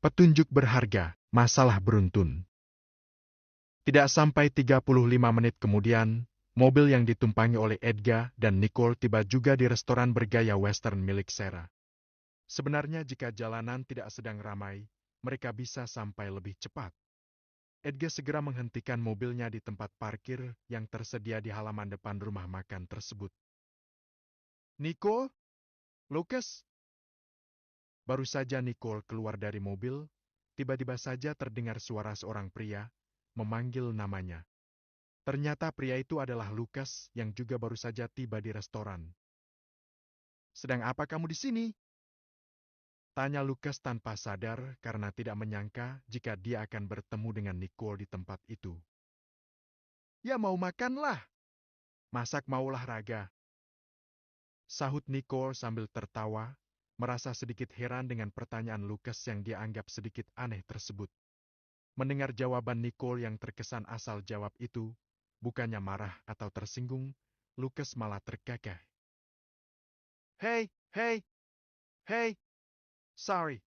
Petunjuk berharga, masalah beruntun. Tidak sampai 35 menit kemudian, mobil yang ditumpangi oleh Edgar dan Nicole tiba juga di restoran bergaya western milik Sarah. Sebenarnya jika jalanan tidak sedang ramai, mereka bisa sampai lebih cepat. Edgar segera menghentikan mobilnya di tempat parkir yang tersedia di halaman depan rumah makan tersebut. Nicole? Lucas? Baru saja Nicole keluar dari mobil, tiba-tiba saja terdengar suara seorang pria memanggil namanya. Ternyata pria itu adalah Lucas yang juga baru saja tiba di restoran. "Sedang apa kamu di sini?" tanya Lucas tanpa sadar karena tidak menyangka jika dia akan bertemu dengan Nicole di tempat itu. "Ya mau makanlah. Masak mau olahraga," sahut Nicole sambil tertawa, merasa sedikit heran dengan pertanyaan Lucas yang dia anggap sedikit aneh tersebut. Mendengar jawaban Nicole yang terkesan asal jawab itu, bukannya marah atau tersinggung, Lucas malah terkekeh. "Hei, hei, hei, sorry.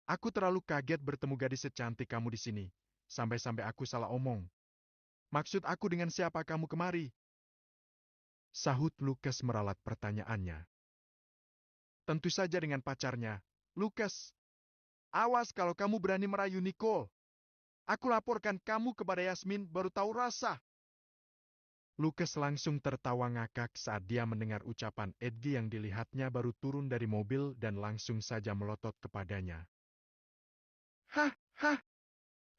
Aku terlalu kaget bertemu gadis secantik kamu di sini. Sampai-sampai aku salah omong. Maksud aku dengan siapa kamu kemari?" Sahut Lucas meralat pertanyaannya. "Tentu saja dengan pacarnya. Lucas, awas kalau kamu berani merayu Nicole. Aku laporkan kamu kepada Yasmin baru tahu rasa." Lucas langsung tertawa ngakak saat dia mendengar ucapan Edgy yang dilihatnya baru turun dari mobil dan langsung saja melotot kepadanya. "Hah, hah,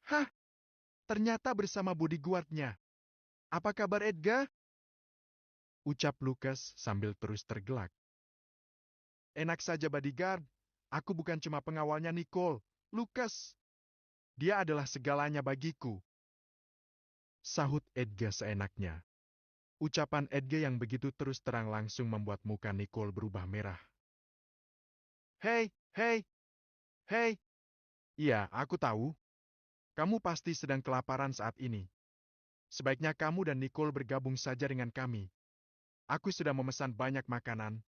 hah, ternyata bersama bodyguardnya. Apa kabar Edgar?" ucap Lucas sambil terus tergelak. "Enak saja bodyguard, aku bukan cuma pengawalnya Nicole, Lucas. Dia adalah segalanya bagiku," sahut Edgar seenaknya. Ucapan Edgar yang begitu terus terang langsung membuat muka Nicole berubah merah. "Hei, hei, hei. Iya, aku tahu. Kamu pasti sedang kelaparan saat ini. Sebaiknya kamu dan Nicole bergabung saja dengan kami. Aku sudah memesan banyak makanan,"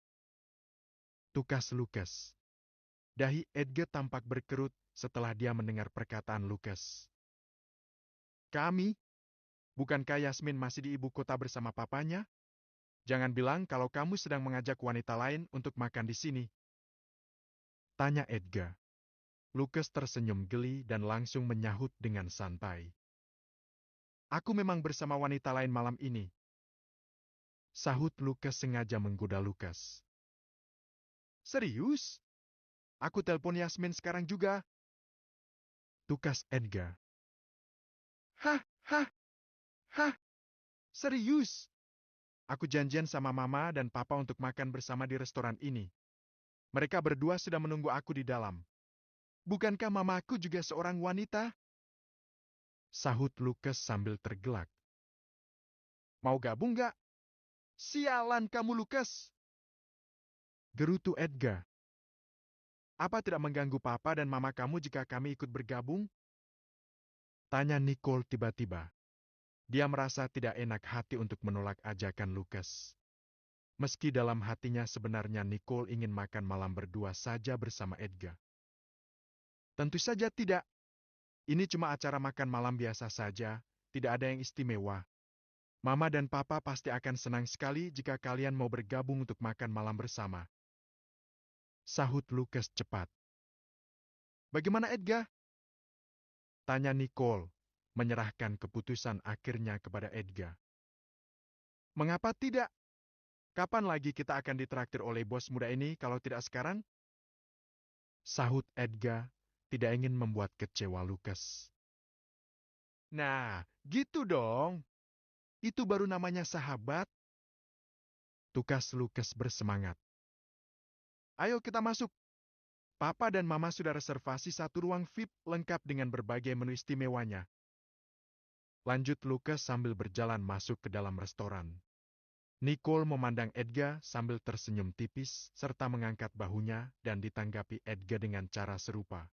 tukas Lucas. Dahi Edgar tampak berkerut setelah dia mendengar perkataan Lucas. "Kami? Bukankah Yasmin masih di ibu kota bersama papanya? Jangan bilang kalau kamu sedang mengajak wanita lain untuk makan di sini," tanya Edgar. Lucas tersenyum geli dan langsung menyahut dengan santai. "Aku memang bersama wanita lain malam ini," sahut Lucas sengaja menggoda Lucas. "Serius? Aku telepon Yasmin sekarang juga," tukas Edgar. "Hah, hah, hah, serius? Aku janjian sama mama dan papa untuk makan bersama di restoran ini. Mereka berdua sudah menunggu aku di dalam. Bukankah mamaku juga seorang wanita?" sahut Lucas sambil tergelak. "Mau gabung gak? Sialan kamu, Lucas!" gerutu Edgar. "Apa tidak mengganggu papa dan mama kamu jika kami ikut bergabung?" tanya Nicole tiba-tiba. Dia merasa tidak enak hati untuk menolak ajakan Lucas. Meski dalam hatinya sebenarnya Nicole ingin makan malam berdua saja bersama Edgar. "Tentu saja tidak. Ini cuma acara makan malam biasa saja, tidak ada yang istimewa. Mama dan papa pasti akan senang sekali jika kalian mau bergabung untuk makan malam bersama," sahut Lucas cepat. "Bagaimana Edgar?" tanya Nicole, menyerahkan keputusan akhirnya kepada Edgar. "Mengapa tidak? Kapan lagi kita akan ditraktir oleh bos muda ini kalau tidak sekarang?" sahut Edgar, tidak ingin membuat kecewa Lucas. "Nah, gitu dong. Itu baru namanya sahabat," tukas Lucas bersemangat. "Ayo kita masuk. Papa dan Mama sudah reservasi satu ruang VIP lengkap dengan berbagai menu istimewanya," lanjut Lucas sambil berjalan masuk ke dalam restoran. Nicole memandang Edgar sambil tersenyum tipis serta mengangkat bahunya dan ditanggapi Edgar dengan cara serupa.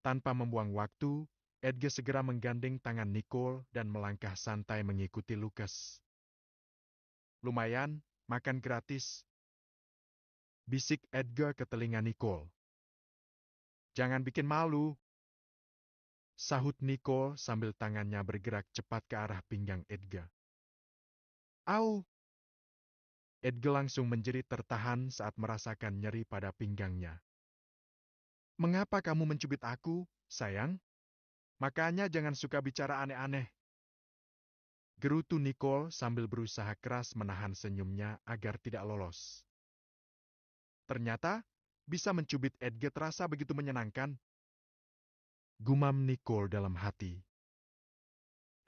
Tanpa membuang waktu, Edgar segera menggandeng tangan Nicole dan melangkah santai mengikuti Lucas. "Lumayan, makan gratis," bisik Edgar ke telinga Nicole. "Jangan bikin malu, Sahut Nicole sambil tangannya bergerak cepat ke arah pinggang Edgar. Au! Edgar langsung menjerit tertahan saat merasakan nyeri pada pinggangnya. Mengapa kamu mencubit aku, sayang? Makanya jangan suka bicara aneh-aneh. Gerutu Nicole sambil berusaha keras menahan senyumnya agar tidak lolos. Ternyata, bisa mencubit Edgar terasa begitu menyenangkan. Gumam Nicole dalam hati.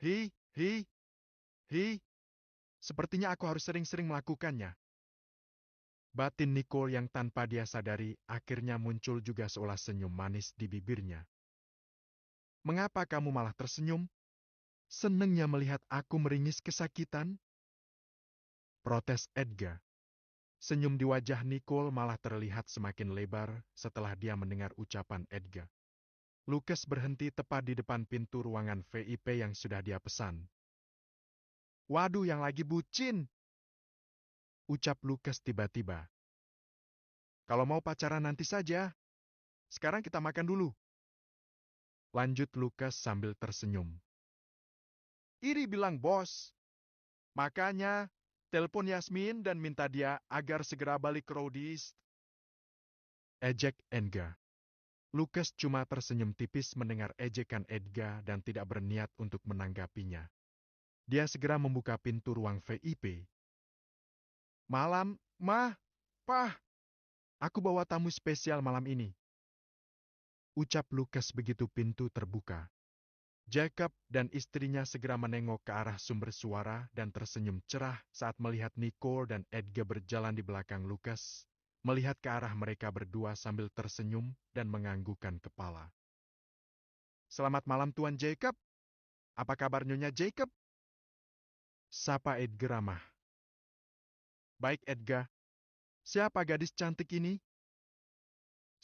Hi, hi, hi. Sepertinya aku harus sering-sering melakukannya. Batin Nicole yang tanpa dia sadari akhirnya muncul juga seolah senyum manis di bibirnya. Mengapa kamu malah tersenyum? Senengnya melihat aku meringis kesakitan? Protes Edgar. Senyum di wajah Nicole malah terlihat semakin lebar setelah dia mendengar ucapan Edgar. Lucas berhenti tepat di depan pintu ruangan VIP yang sudah dia pesan. Waduh, yang lagi bucin! Ucap Lucas tiba-tiba. Kalau mau pacaran nanti saja. Sekarang kita makan dulu. Lanjut Lucas sambil tersenyum. Iri bilang bos. Makanya, telepon Yasmin dan minta dia agar segera balik ke Rhodes. Ejek Edgar. Lucas cuma tersenyum tipis mendengar ejekan Edgar dan tidak berniat untuk menanggapinya. Dia segera membuka pintu ruang VIP. Malam, Mah, Pah, aku bawa tamu spesial malam ini. Ucap Lucas begitu pintu terbuka. Jacob dan istrinya segera menengok ke arah sumber suara dan tersenyum cerah saat melihat Nicole dan Edgar berjalan di belakang Lucas, melihat ke arah mereka berdua sambil tersenyum dan menganggukkan kepala. Selamat malam Tuan Jacob. Apa kabar Nyonya Jacob? Sapa Edgar ramah. Baik Edgar. Siapa gadis cantik ini?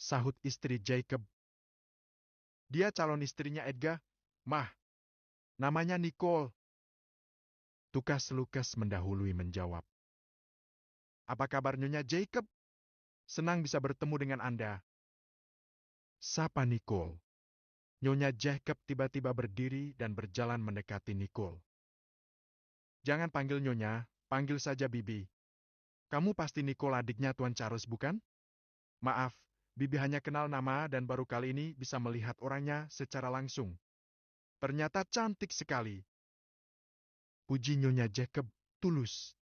Sahut istri Jacob. Dia calon istrinya Edgar. Mah, namanya Nicole. Tukas Lucas mendahului menjawab. Apa kabar Nyonya Jacob? Senang bisa bertemu dengan Anda. Sapa Nicole. Nyonya Jacob tiba-tiba berdiri dan berjalan mendekati Nicole. Jangan panggil Nyonya, panggil saja Bibi. Kamu pasti Nicole adiknya Tuan Charles, bukan? Maaf, Bibi hanya kenal nama dan baru kali ini bisa melihat orangnya secara langsung. Ternyata cantik sekali. Puji Nyonya Jacob, tulus.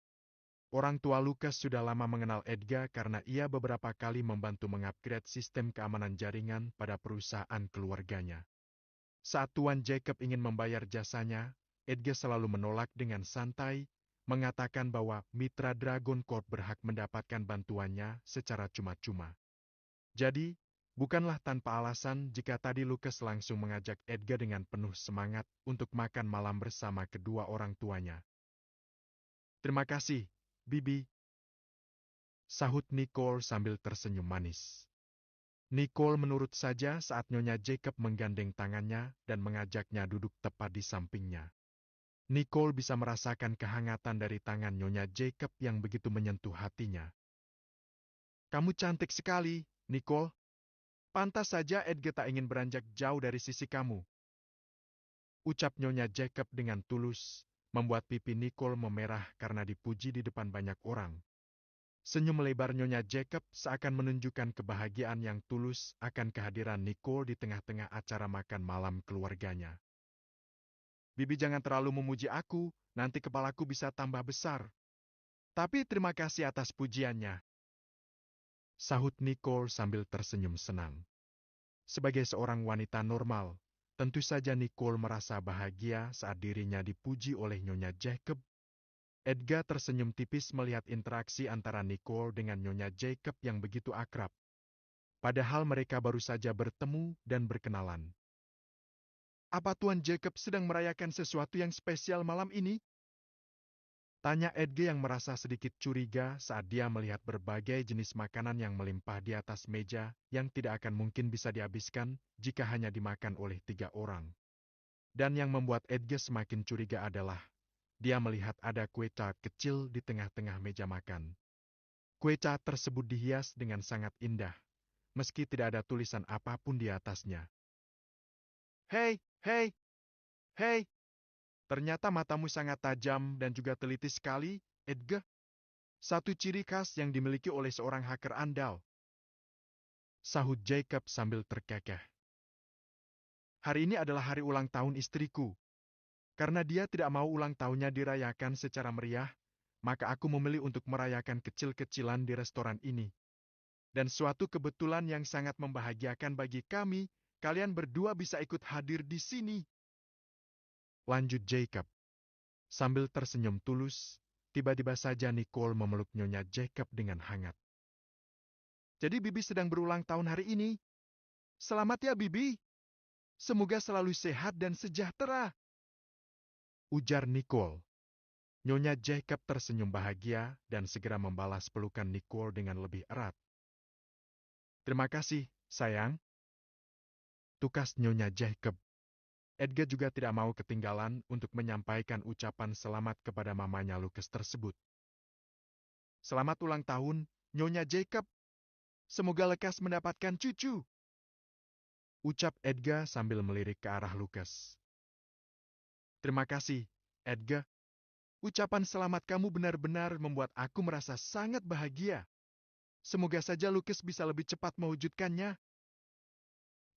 Orang tua Lucas sudah lama mengenal Edgar karena ia beberapa kali membantu mengupgrade sistem keamanan jaringan pada perusahaan keluarganya. Saat Tuan Jacob ingin membayar jasanya, Edgar selalu menolak dengan santai, mengatakan bahwa mitra Dragon Corp berhak mendapatkan bantuannya secara cuma-cuma. Jadi, bukanlah tanpa alasan jika tadi Lucas langsung mengajak Edgar dengan penuh semangat untuk makan malam bersama kedua orang tuanya. Terima kasih, Bibi. Sahut Nicole sambil tersenyum manis. Nicole menurut saja saat Nyonya Jacob menggandeng tangannya dan mengajaknya duduk tepat di sampingnya. Nicole bisa merasakan kehangatan dari tangan Nyonya Jacob yang begitu menyentuh hatinya. Kamu cantik sekali, Nicole. Pantas saja Edgar tak ingin beranjak jauh dari sisi kamu. Ucap Nyonya Jacob dengan tulus, membuat pipi Nicole memerah karena dipuji di depan banyak orang. Senyum lebar Nyonya Jacob seakan menunjukkan kebahagiaan yang tulus akan kehadiran Nicole di tengah-tengah acara makan malam keluarganya. Bibi jangan terlalu memuji aku, nanti kepalaku bisa tambah besar. Tapi terima kasih atas pujiannya. Sahut Nicole sambil tersenyum senang. Sebagai seorang wanita normal, tentu saja Nicole merasa bahagia saat dirinya dipuji oleh Nyonya Jacob. Edgar tersenyum tipis melihat interaksi antara Nicole dengan Nyonya Jacob yang begitu akrab. Padahal mereka baru saja bertemu dan berkenalan. Apa Tuan Jacob sedang merayakan sesuatu yang spesial malam ini? Tanya Edgar yang merasa sedikit curiga saat dia melihat berbagai jenis makanan yang melimpah di atas meja yang tidak akan mungkin bisa dihabiskan jika hanya dimakan oleh 3 orang. Dan yang membuat Edgar semakin curiga adalah dia melihat ada kue cat kecil di tengah-tengah meja makan. Kue cat tersebut dihias dengan sangat indah, meski tidak ada tulisan apapun di atasnya. Hei, hei, hei. Ternyata matamu sangat tajam dan juga teliti sekali, Edgar. Satu ciri khas yang dimiliki oleh seorang hacker andal. Sahut Jacob sambil terkekeh. Hari ini adalah hari ulang tahun istriku. Karena dia tidak mau ulang tahunnya dirayakan secara meriah, maka aku memilih untuk merayakan kecil-kecilan di restoran ini. Dan suatu kebetulan yang sangat membahagiakan bagi kami, kalian berdua bisa ikut hadir di sini. Lanjut Jacob. Sambil tersenyum tulus, tiba-tiba saja Nicole memeluk Nyonya Jacob dengan hangat. Jadi Bibi sedang berulang tahun hari ini. Selamat ya Bibi. Semoga selalu sehat dan sejahtera. Ujar Nicole. Nyonya Jacob tersenyum bahagia dan segera membalas pelukan Nicole dengan lebih erat. Terima kasih, sayang. Tukas Nyonya Jacob. Edgar juga tidak mau ketinggalan untuk menyampaikan ucapan selamat kepada mamanya Lucas tersebut. Selamat ulang tahun, Nyonya Jacob. Semoga lekas mendapatkan cucu. Ucap Edgar sambil melirik ke arah Lucas. Terima kasih, Edgar. Ucapan selamat kamu benar-benar membuat aku merasa sangat bahagia. Semoga saja Lucas bisa lebih cepat mewujudkannya.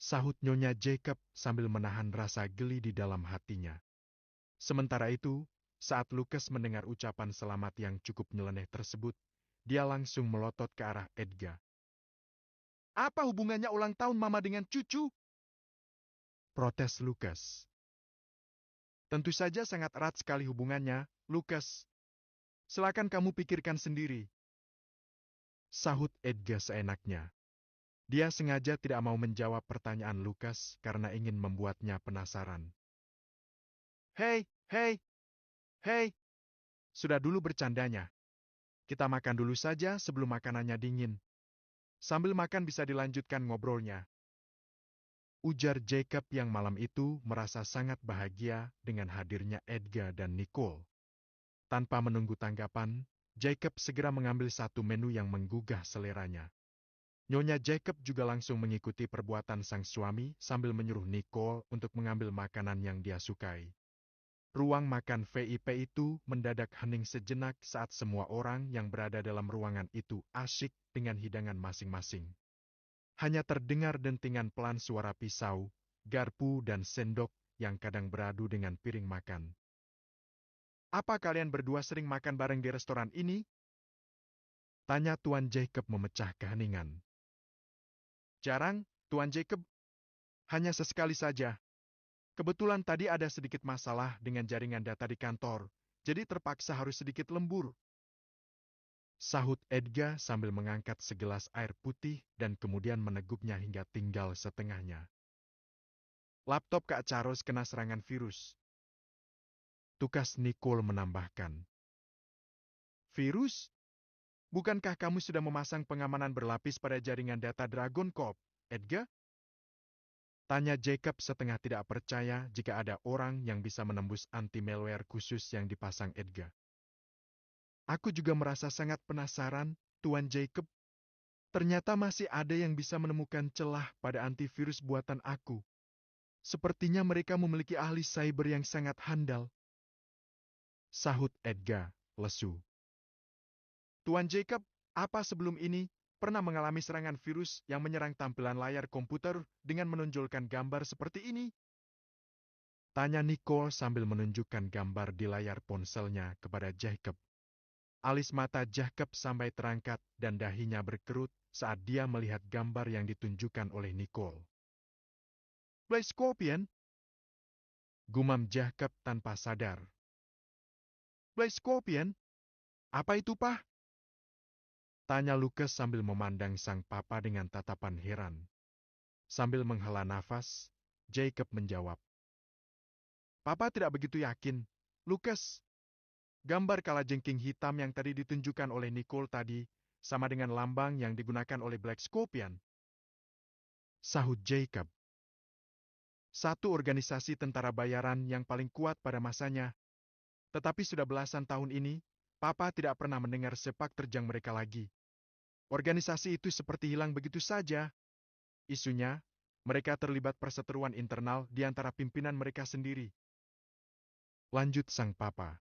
Sahut Nyonya Jacob sambil menahan rasa geli di dalam hatinya. Sementara itu, saat Lucas mendengar ucapan selamat yang cukup nyeleneh tersebut, dia langsung melotot ke arah Edgar. Apa hubungannya ulang tahun Mama dengan cucu? Protes Lucas. Tentu saja sangat erat sekali hubungannya, Lucas. Silakan kamu pikirkan sendiri. Sahut Edgar seenaknya. Dia sengaja tidak mau menjawab pertanyaan Lucas karena ingin membuatnya penasaran. Hei, hei, hei. Sudah dulu bercandanya. Kita makan dulu saja sebelum makanannya dingin. Sambil makan bisa dilanjutkan ngobrolnya. Ujar Jacob yang malam itu merasa sangat bahagia dengan hadirnya Edgar dan Nicole. Tanpa menunggu tanggapan, Jacob segera mengambil satu menu yang menggugah seleranya. Nyonya Jacob juga langsung mengikuti perbuatan sang suami sambil menyuruh Nicole untuk mengambil makanan yang dia sukai. Ruang makan VIP itu mendadak hening sejenak saat semua orang yang berada dalam ruangan itu asyik dengan hidangan masing-masing. Hanya terdengar dentingan pelan suara pisau, garpu dan sendok yang kadang beradu dengan piring makan. Apa kalian berdua sering makan bareng di restoran ini? Tanya Tuan Jacob memecah keheningan. Jarang, Tuan Jacob. Hanya sesekali saja. Kebetulan tadi ada sedikit masalah dengan jaringan data di kantor, jadi terpaksa harus sedikit lembur. Sahut Edgar sambil mengangkat segelas air putih dan kemudian meneguknya hingga tinggal setengahnya. Laptop Kak Charles kena serangan virus. Tukas Nicole menambahkan. Virus? Bukankah kamu sudah memasang pengamanan berlapis pada jaringan data Dragon Corp, Edgar? Tanya Jacob setengah tidak percaya jika ada orang yang bisa menembus anti-malware khusus yang dipasang Edgar. Aku juga merasa sangat penasaran, Tuan Jacob. Ternyata masih ada yang bisa menemukan celah pada antivirus buatan aku. Sepertinya mereka memiliki ahli cyber yang sangat handal. Sahut Edgar, lesu. Tuan Jacob, apa sebelum ini pernah mengalami serangan virus yang menyerang tampilan layar komputer dengan menonjolkan gambar seperti ini? Tanya Nicole sambil menunjukkan gambar di layar ponselnya kepada Jacob. Alis mata Jacob sampai terangkat dan dahinya berkerut saat dia melihat gambar yang ditunjukkan oleh Nicole. Black Scorpion? Gumam Jacob tanpa sadar. Black Scorpion? Apa itu, Pak? Tanya Lucas sambil memandang sang papa dengan tatapan heran. Sambil menghela nafas, Jacob menjawab. Papa tidak begitu yakin. Lucas, gambar kalajengking hitam yang tadi ditunjukkan oleh Nicole tadi sama dengan lambang yang digunakan oleh Black Scorpion. Sahut Jacob. Satu organisasi tentara bayaran yang paling kuat pada masanya. Tetapi sudah belasan tahun ini, Papa tidak pernah mendengar sepak terjang mereka lagi. Organisasi itu seperti hilang begitu saja. Isunya, Mereka terlibat perseteruan internal di antara pimpinan mereka sendiri. Lanjut sang papa.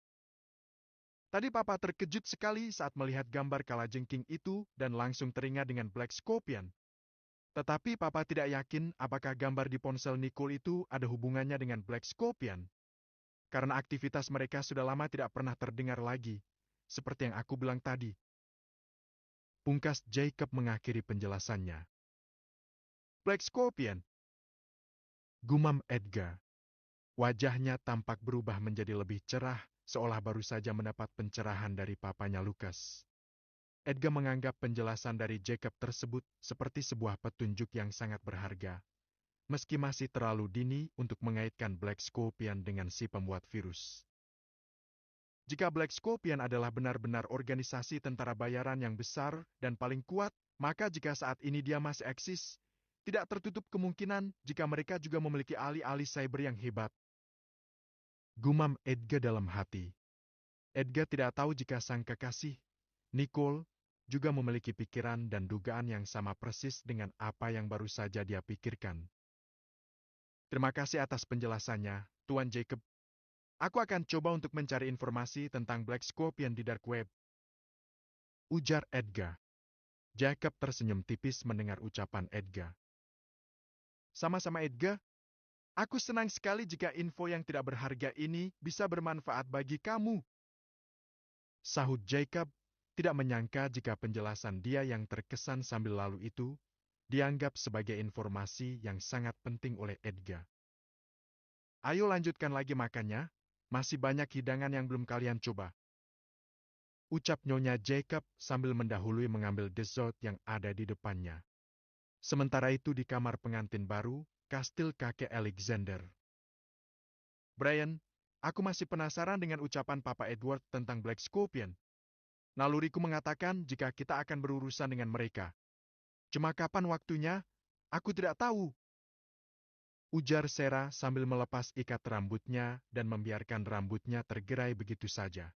Tadi papa terkejut sekali saat melihat gambar kalajengking itu dan langsung teringat dengan Black Scorpion. Tetapi papa tidak yakin apakah gambar di ponsel Nicole itu ada hubungannya dengan Black Scorpion. Karena aktivitas mereka sudah lama tidak pernah terdengar lagi, seperti yang aku bilang tadi. Pungkas Jacob mengakhiri penjelasannya. Black Scorpion. Gumam Edgar. Wajahnya tampak berubah menjadi lebih cerah, seolah baru saja mendapat pencerahan dari papanya Lucas. Edgar menganggap penjelasan dari Jacob tersebut seperti sebuah petunjuk yang sangat berharga, meski masih terlalu dini untuk mengaitkan Black Scorpion dengan si pembuat virus. Jika Black Scorpion adalah benar-benar organisasi tentara bayaran yang besar dan paling kuat, maka jika saat ini dia masih eksis, tidak tertutup kemungkinan jika mereka juga memiliki ahli-ahli cyber yang hebat. Gumam Edgar dalam hati. Edgar tidak tahu jika sang kekasih, Nicole, juga memiliki pikiran dan dugaan yang sama persis dengan apa yang baru saja dia pikirkan. Terima kasih atas penjelasannya, Tuan Jacob. Aku akan coba untuk mencari informasi tentang Black Scorpion di Dark Web. Ujar Edgar. Jacob tersenyum tipis mendengar ucapan Edgar. Sama-sama Edgar. Aku senang sekali jika info yang tidak berharga ini bisa bermanfaat bagi kamu. Sahut Jacob, tidak menyangka jika penjelasan dia yang terkesan sambil lalu itu dianggap sebagai informasi yang sangat penting oleh Edgar. Ayo lanjutkan lagi makannya, masih banyak hidangan yang belum kalian coba. Ucap Nyonya Jacob sambil mendahului mengambil dessert yang ada di depannya. Sementara itu di kamar pengantin baru, kastil kakek Alexander. Brian, aku masih penasaran dengan ucapan Papa Edward tentang Black Scorpion. Naluriku mengatakan jika kita akan berurusan dengan mereka. Cuma kapan waktunya, aku tidak tahu. Ujar Sarah sambil melepas ikat rambutnya dan membiarkan rambutnya tergerai begitu saja.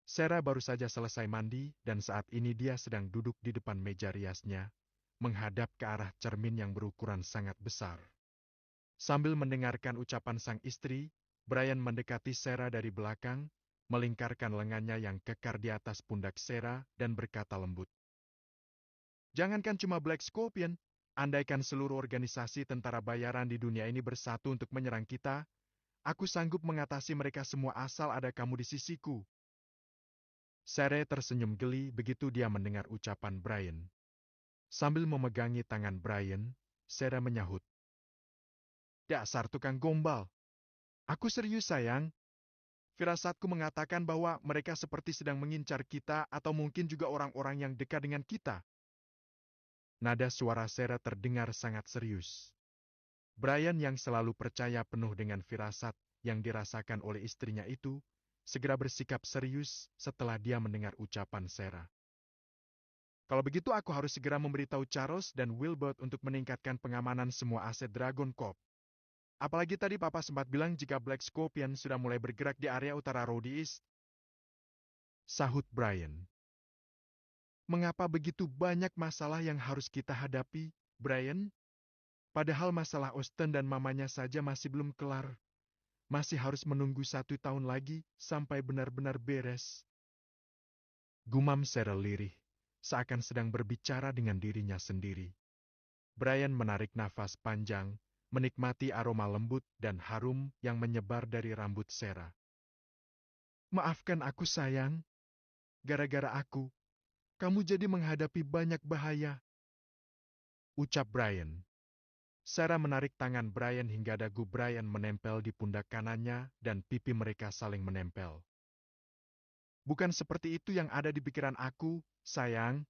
Sarah baru saja selesai mandi dan saat ini dia sedang duduk di depan meja riasnya, menghadap ke arah cermin yang berukuran sangat besar. Sambil mendengarkan ucapan sang istri, Brian mendekati Sarah dari belakang, melingkarkan lengannya yang kekar di atas pundak Sarah dan berkata lembut. Jangankan cuma Black Scorpion, andaikan seluruh organisasi tentara bayaran di dunia ini bersatu untuk menyerang kita, aku sanggup mengatasi mereka semua asal ada kamu di sisiku. Sarah tersenyum geli begitu dia mendengar ucapan Brian. Sambil memegangi tangan Brian, Sarah menyahut. Dasar tukang gombal. Aku serius sayang. Firasatku mengatakan bahwa mereka seperti sedang mengincar kita atau mungkin juga orang-orang yang dekat dengan kita. Nada suara Sarah terdengar sangat serius. Brian yang selalu percaya penuh dengan firasat yang dirasakan oleh istrinya itu, segera bersikap serius setelah dia mendengar ucapan Sarah. Kalau begitu aku harus segera memberitahu Charles dan Wilbert untuk meningkatkan pengamanan semua aset Dragon Corp. Apalagi tadi Papa sempat bilang jika Black Scorpion sudah mulai bergerak di area utara Rowdy East. Sahut Brian. Mengapa begitu banyak masalah yang harus kita hadapi, Brian? Padahal masalah Austin dan mamanya saja masih belum kelar. Masih harus menunggu 1 tahun lagi sampai benar-benar beres. Gumam Sarah lirih, seakan sedang berbicara dengan dirinya sendiri. Brian menarik nafas panjang, menikmati aroma lembut dan harum yang menyebar dari rambut Sarah. Maafkan aku sayang. Gara-gara aku, kamu jadi menghadapi banyak bahaya. Ucap Brian. Sarah menarik tangan Brian hingga dagu Brian menempel di pundak kanannya dan pipi mereka saling menempel. Bukan seperti itu yang ada di pikiran aku, sayang.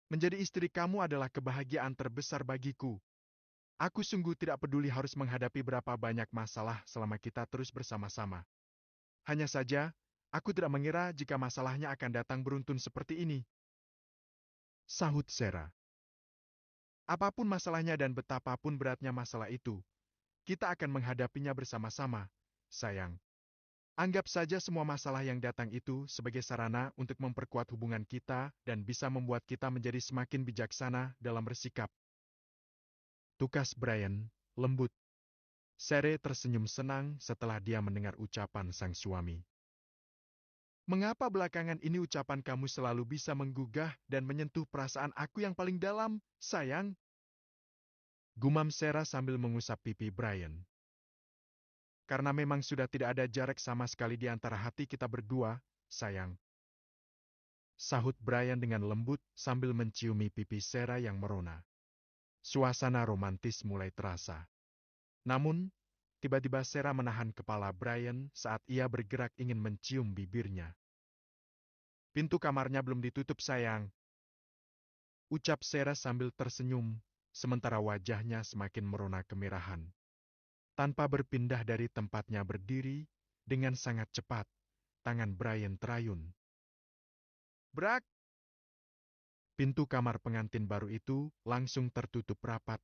Menjadi istri kamu adalah kebahagiaan terbesar bagiku. Aku sungguh tidak peduli harus menghadapi berapa banyak masalah selama kita terus bersama-sama. Hanya saja, aku tidak mengira jika masalahnya akan datang beruntun seperti ini. Sahut Sarah. Apapun masalahnya dan betapapun beratnya masalah itu, kita akan menghadapinya bersama-sama, sayang. Anggap saja semua masalah yang datang itu sebagai sarana untuk memperkuat hubungan kita dan bisa membuat kita menjadi semakin bijaksana dalam bersikap. tukas Brian, lembut. Sere tersenyum senang setelah dia mendengar ucapan sang suami. Mengapa belakangan ini ucapan kamu selalu bisa menggugah dan menyentuh perasaan aku yang paling dalam, sayang? Gumam Sarah sambil mengusap pipi Brian. Karena memang sudah tidak ada jarak sama sekali di antara hati kita berdua, sayang. Sahut Brian dengan lembut sambil menciumi pipi Sarah yang merona. Suasana romantis mulai terasa. Namun, tiba-tiba Sarah menahan kepala Brian saat ia bergerak ingin mencium bibirnya. Pintu kamarnya belum ditutup, sayang. Ucap Sarah sambil tersenyum, sementara wajahnya semakin merona kemerahan. Tanpa berpindah dari tempatnya berdiri, dengan sangat cepat, tangan Brian terayun. Brak! Pintu kamar pengantin baru itu langsung tertutup rapat,